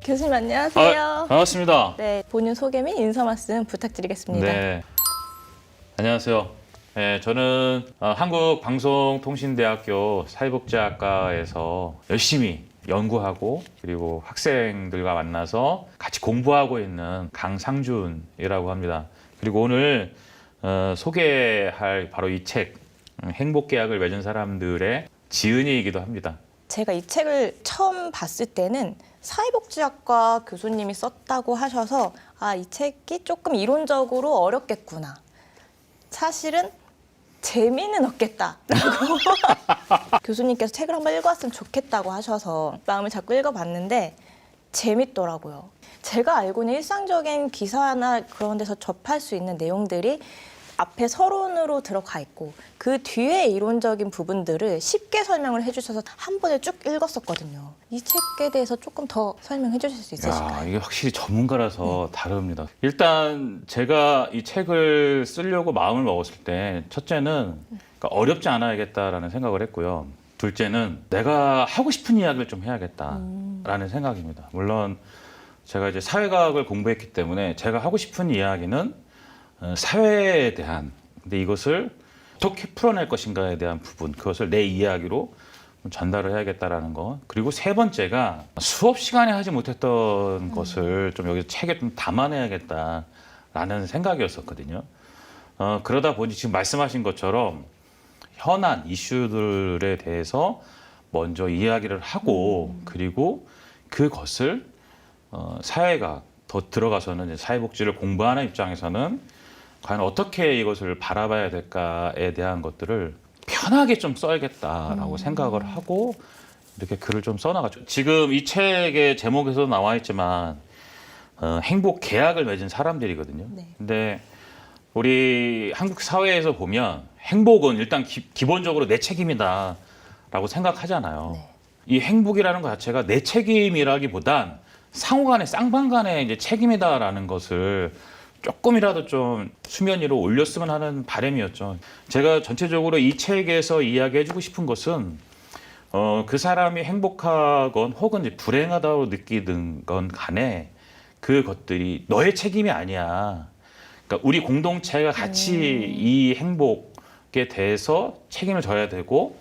교수님 안녕하세요. 반갑습니다. 네, 본인 소개 및 인사 말씀 부탁드리겠습니다. 네, 안녕하세요. 네, 저는 한국방송통신대학교 사회복지학과에서 열심히 연구하고 그리고 학생들과 만나서 같이 공부하고 있는 강상준이라고 합니다. 그리고 오늘 소개할 바로 이 책, 행복계약을 맺은 사람들의 지은이이기도 합니다. 제가 이 책을 처음 봤을 때는 사회복지학과 교수님이 썼다고 하셔서 이 책이 조금 이론적으로 어렵겠구나. 사실은 재미는 없겠다라고 교수님께서 책을 한번 읽어왔으면 좋겠다고 하셔서 마음을 잡고 읽어봤는데 재밌더라고요. 제가 알고는 일상적인 기사나 그런 데서 접할 수 있는 내용들이 앞에 서론으로 들어가 있고 그 뒤에 이론적인 부분들을 쉽게 설명을 해주셔서 한 번에 쭉 읽었었거든요. 이 책에 대해서 조금 더 설명해 주실 수 있으실까요? 이게 확실히 전문가라서 다릅니다. 일단 제가 이 책을 쓰려고 마음을 먹었을 때 첫째는 그러니까 어렵지 않아야겠다라는 생각을 했고요. 둘째는 내가 하고 싶은 이야기를 좀 해야겠다라는 생각입니다. 물론 제가 이제 사회과학을 공부했기 때문에 제가 하고 싶은 이야기는 사회에 대한, 근데 이것을 어떻게 풀어낼 것인가에 대한 부분, 그것을 내 이야기로 전달을 해야겠다라는 거. 그리고 세 번째가 수업 시간에 하지 못했던 것을 좀 여기 책에 좀 담아내야겠다라는 생각이었었거든요. 그러다 보니 지금 말씀하신 것처럼 현안 이슈들에 대해서 먼저 이야기를 하고 그리고 그것을 사회가 더 들어가서는 이제 사회복지를 공부하는 입장에서는 과연 어떻게 이것을 바라봐야 될까에 대한 것들을 편하게 좀 써야겠다라고 생각을 하고 이렇게 글을 좀 써나가죠. 지금 이 책의 제목에서 나와 있지만 행복 계약을 맺은 사람들이거든요. 네. 근데 우리 한국 사회에서 보면 행복은 일단 기본적으로 내 책임이다라고 생각하잖아요. 네. 이 행복이라는 것 자체가 내 책임이라기보단 상호간의 쌍방간의 이제 책임이다라는 것을 조금이라도 좀 수면 위로 올렸으면 하는 바람이었죠. 제가 전체적으로 이 책에서 이야기해주고 싶은 것은 그 사람이 행복하건 혹은 이제 불행하다고 느끼든 건 간에 그것들이 너의 책임이 아니야. 그러니까 우리 공동체가 같이 이 행복에 대해서 책임을 져야 되고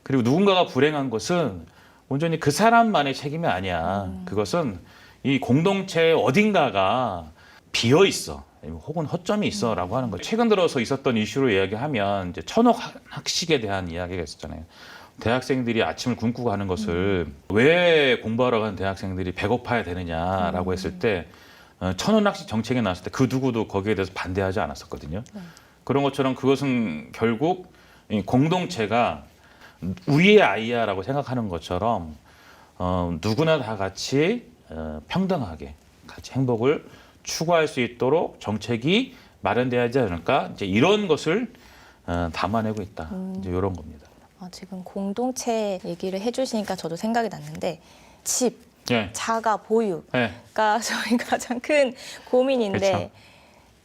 그리고 누군가가 불행한 것은 온전히 그 사람만의 책임이 아니야. 그것은 이 공동체 어딘가가 비어 있어. 혹은 허점이 있어라고 하는 거예요. 최근 들어서 있었던 이슈로 이야기하면 이제 천억 학식에 대한 이야기가 있었잖아요. 대학생들이 아침을 굶고 가는 것을 왜 공부하러 가는 대학생들이 배고파야 되느냐라고 했을 때 천원 학식 정책이 나왔을 때 그 누구도 거기에 대해서 반대하지 않았었거든요. 그런 것처럼 그것은 결국 이 공동체가 우리의 아이야라고 생각하는 것처럼 누구나 다 같이 평등하게 같이 행복을 추구할 수 있도록 정책이 마련돼야 하지 않을까? 이제 이런 것을 담아내고 있다. 이제 이런 겁니다. 지금 공동체 얘기를 해주시니까 저도 생각이 났는데 집, 예. 자가, 보유가 예. 저희 가장 큰 고민인데 그렇죠.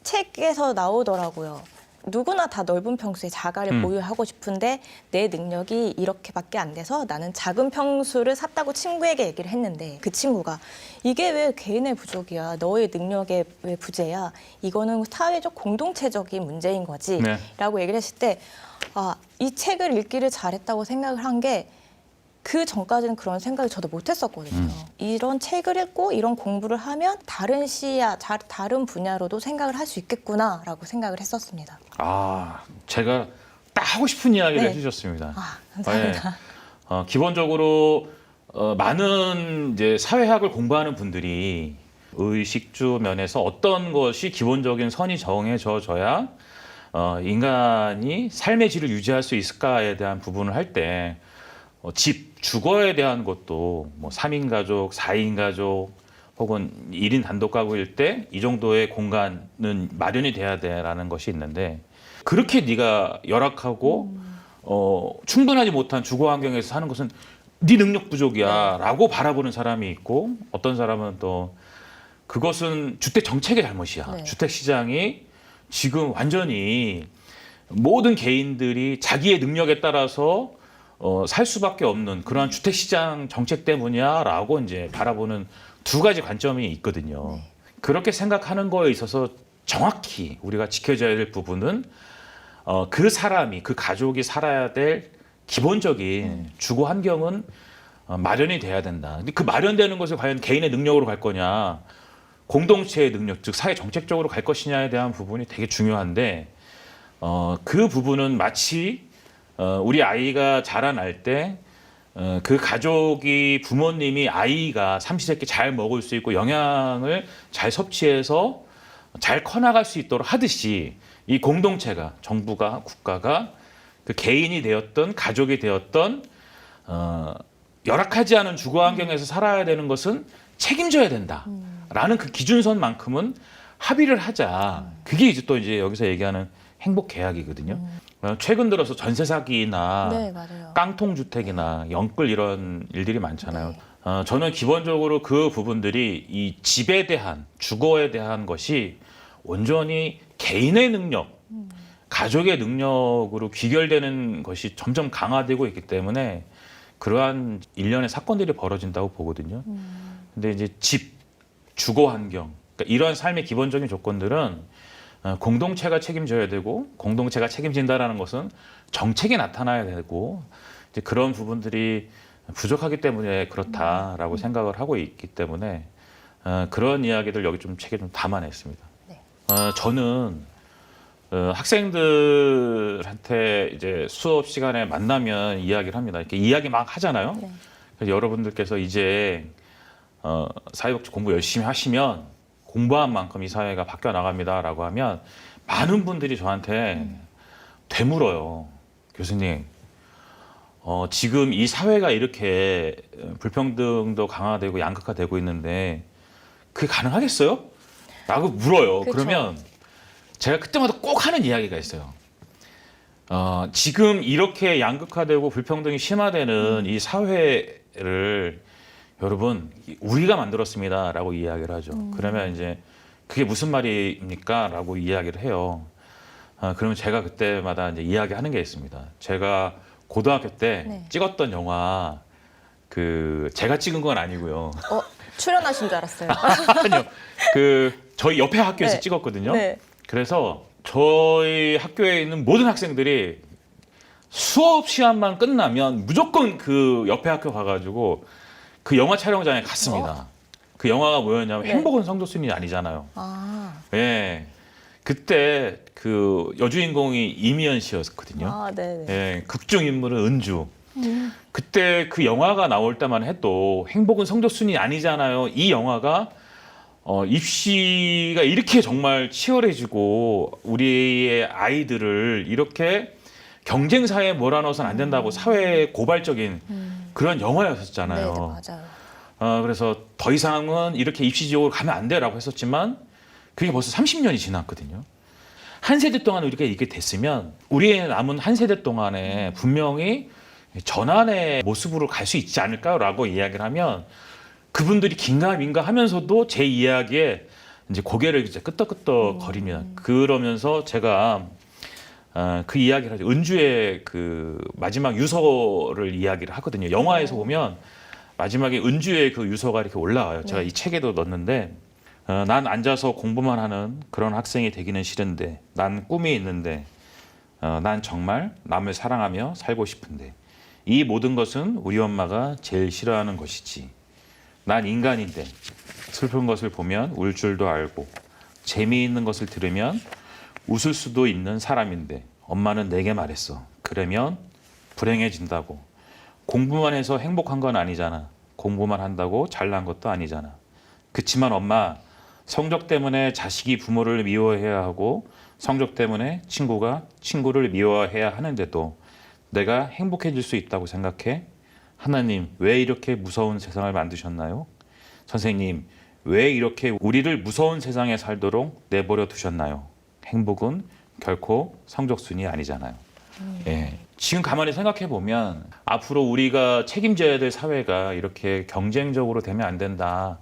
책에서 나오더라고요. 누구나 다 넓은 평수에 자가를 보유하고 싶은데 내 능력이 이렇게밖에 안 돼서 나는 작은 평수를 샀다고 친구에게 얘기를 했는데 그 친구가 이게 왜 개인의 부족이야. 너의 능력의 왜 부재야. 이거는 사회적 공동체적인 문제인 거지. 네. 라고 얘기를 했을 때 이 책을 읽기를 잘했다고 생각을 한 게 그 전까지는 그런 생각을 저도 못했었거든요. 이런 책을 읽고 이런 공부를 하면 다른 시야, 다른 분야로도 생각을 할 수 있겠구나라고 생각을 했었습니다. 제가 딱 하고 싶은 이야기를 네. 해주셨습니다. 감사합니다. 기본적으로 많은 이제 사회학을 공부하는 분들이 의식주 면에서 어떤 것이 기본적인 선이 정해져야 인간이 삶의 질을 유지할 수 있을까에 대한 부분을 할 때 집, 주거에 대한 것도 뭐 3인 가족, 4인 가족 혹은 1인 단독 가구일 때 이 정도의 공간은 마련이 돼야 돼라는 것이 있는데 그렇게 네가 열악하고 충분하지 못한 주거 환경에서 사는 것은 네 능력 부족이야 라고 바라보는 사람이 있고 어떤 사람은 또 그것은 주택 정책의 잘못이야. 네. 주택 시장이 지금 완전히 모든 개인들이 자기의 능력에 따라서 살 수밖에 없는 그러한 주택시장 정책 때문이야라고 이제 바라보는 두 가지 관점이 있거든요. 그렇게 생각하는 거에 있어서 정확히 우리가 지켜져야 될 부분은 그 사람이, 그 가족이 살아야 될 기본적인 주거 환경은 마련이 돼야 된다. 근데 그 마련되는 것을 과연 개인의 능력으로 갈 거냐, 공동체의 능력, 즉 사회 정책적으로 갈 것이냐에 대한 부분이 되게 중요한데 그 부분은 마치 우리 아이가 자라날 때 그 가족이 부모님이 아이가 삼시세끼 잘 먹을 수 있고 영양을 잘 섭취해서 잘 커나갈 수 있도록 하듯이 이 공동체가, 정부가, 국가가 그 개인이 되었던 가족이 되었던 열악하지 않은 주거 환경에서 살아야 되는 것은 책임져야 된다라는 그 기준선만큼은 합의를 하자. 그게 이제 또 이제 여기서 얘기하는 행복 계약이거든요. 최근 들어서 전세 사기나 네, 맞아요. 깡통 주택이나 영끌 이런 일들이 많잖아요. 네. 저는 기본적으로 그 부분들이 이 집에 대한, 주거에 대한 것이 온전히 개인의 능력, 가족의 능력으로 귀결되는 것이 점점 강화되고 있기 때문에 그러한 일련의 사건들이 벌어진다고 보거든요. 근데 이제 집, 주거 환경, 그러니까 이러한 삶의 기본적인 조건들은 공동체가 책임져야 되고, 공동체가 책임진다라는 것은 정책에 나타나야 되고, 이제 그런 부분들이 부족하기 때문에 그렇다라고 생각을 하고 있기 때문에 그런 이야기들 여기 좀 책에 좀 담아냈습니다. 네. 저는 학생들한테 이제 수업 시간에 만나면 이야기를 합니다. 이렇게 이야기 막 하잖아요. 네. 그래서 여러분들께서 이제 사회복지 공부 열심히 하시면 공부한 만큼 이 사회가 바뀌어 나갑니다라고 하면 많은 분들이 저한테 되물어요. 교수님, 지금 이 사회가 이렇게 불평등도 강화되고 양극화되고 있는데 그게 가능하겠어요? 라고 물어요. 그쵸. 그러면 제가 그때마다 꼭 하는 이야기가 있어요. 지금 이렇게 양극화되고 불평등이 심화되는 이 사회를 여러분 우리가 만들었습니다라고 이야기를 하죠. 그러면 이제 그게 무슨 말입니까?라고 이야기를 해요. 그러면 제가 그때마다 이제 이야기하는 게 있습니다. 제가 고등학교 때 네. 찍었던 영화 그 제가 찍은 건 아니고요. 출연하신 줄 알았어요. 아니요. 그 저희 옆에 학교에서 네. 찍었거든요. 네. 그래서 저희 학교에 있는 모든 학생들이 수업 시간만 끝나면 무조건 그 옆에 학교 가가지고 그 영화 촬영장에 갔습니다. 그 영화가 뭐였냐면 네. 행복은 성도순이 아니잖아요. 아, 예. 그때 그 여주인공이 이미연 씨였거든요. 네네. 예. 극중 인물은 은주. 그때 그 영화가 나올 때만 해도 행복은 성적순이 아니잖아요. 이 영화가 입시가 이렇게 정말 치열해지고 우리의 아이들을 이렇게 경쟁 사회에 몰아넣어서는 안 된다고 사회 고발적인 그런 영화였었잖아요. 네, 맞아요. 그래서 더 이상은 이렇게 입시 지옥으로 가면 안 돼라고 했었지만 그게 벌써 30년이 지났거든요. 한 세대 동안 우리가 이렇게 됐으면 우리의 남은 한 세대 동안에 분명히 전환의 모습으로 갈 수 있지 않을까라고 이야기를 하면 그분들이 긴가민가 하면서도 제 이야기에 이제 고개를 이제 끄덕끄덕 거립니다. 그러면서 제가 그 이야기를 하죠. 은주의 그 마지막 유서를 이야기를 하거든요. 영화에서 보면 마지막에 은주의 그 유서가 이렇게 올라와요. 제가 이 책에도 넣었는데 난 앉아서 공부만 하는 그런 학생이 되기는 싫은데 난 꿈이 있는데 난 정말 남을 사랑하며 살고 싶은데 이 모든 것은 우리 엄마가 제일 싫어하는 것이지. 난 인간인데 슬픈 것을 보면 울 줄도 알고 재미있는 것을 들으면 웃을 수도 있는 사람인데 엄마는 내게 말했어. 그러면 불행해진다고. 공부만 해서 행복한 건 아니잖아. 공부만 한다고 잘난 것도 아니잖아. 그치만 엄마, 성적 때문에 자식이 부모를 미워해야 하고 성적 때문에 친구가 친구를 미워해야 하는데도 내가 행복해질 수 있다고 생각해? 하나님, 왜 이렇게 무서운 세상을 만드셨나요? 선생님, 왜 이렇게 우리를 무서운 세상에 살도록 내버려 두셨나요? 행복은 결코 성적순이 아니잖아요. 예. 지금 가만히 생각해 보면 앞으로 우리가 책임져야 될 사회가 이렇게 경쟁적으로 되면 안 된다.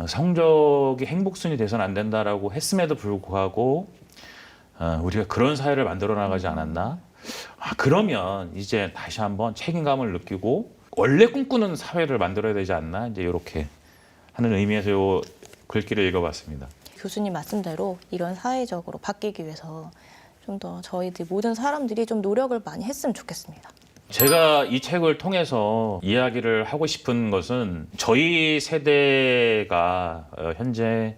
성적이 행복순이 돼서는 안 된다라고 했음에도 불구하고 우리가 그런 사회를 만들어 나가지 않았나? 그러면 이제 다시 한번 책임감을 느끼고 원래 꿈꾸는 사회를 만들어야 되지 않나? 이제 이렇게 하는 의미에서 요 글귀를 읽어봤습니다. 교수님 말씀대로 이런 사회적으로 바뀌기 위해서 좀 더 저희들 모든 사람들이 좀 노력을 많이 했으면 좋겠습니다. 제가 이 책을 통해서 이야기를 하고 싶은 것은 저희 세대가 현재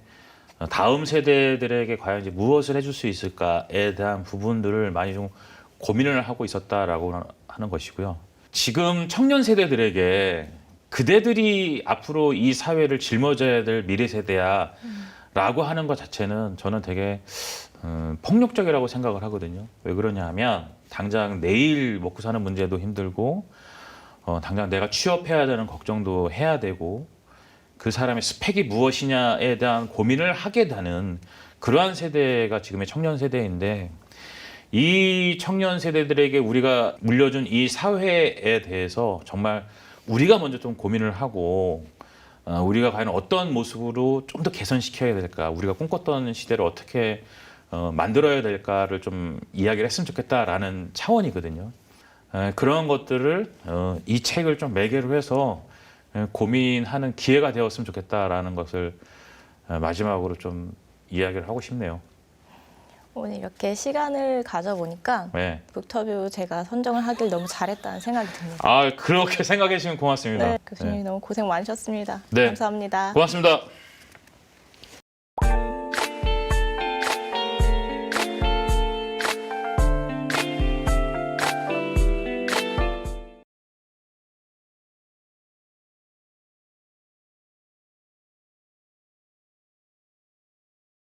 다음 세대들에게 과연 이제 무엇을 해줄 수 있을까에 대한 부분들을 많이 좀 고민을 하고 있었다라고 하는 것이고요. 지금 청년 세대들에게 그대들이 앞으로 이 사회를 짊어져야 될 미래 세대야라고 하는 것 자체는 저는 되게 폭력적이라고 생각을 하거든요. 왜 그러냐 하면 당장 내일 먹고 사는 문제도 힘들고 당장 내가 취업해야 되는 걱정도 해야 되고 그 사람의 스펙이 무엇이냐에 대한 고민을 하게 되는 그러한 세대가 지금의 청년 세대인데 이 청년 세대들에게 우리가 물려준 이 사회에 대해서 정말 우리가 먼저 좀 고민을 하고 우리가 과연 어떤 모습으로 좀 더 개선시켜야 될까, 우리가 꿈꿨던 시대를 어떻게 만들어야 될까를 좀 이야기를 했으면 좋겠다라는 차원이거든요. 그런 것들을 이 책을 좀 매개로 해서 고민하는 기회가 되었으면 좋겠다라는 것을 마지막으로 좀 이야기를 하고 싶네요. 오늘 이렇게 시간을 가져보니까 네. 북터뷰 제가 선정을 하길 너무 잘했다는 생각이 듭니다. 아, 그렇게 생각해 주시면 고맙습니다. 네, 교수님 너무 고생 많으셨습니다. 네. 감사합니다. 고맙습니다.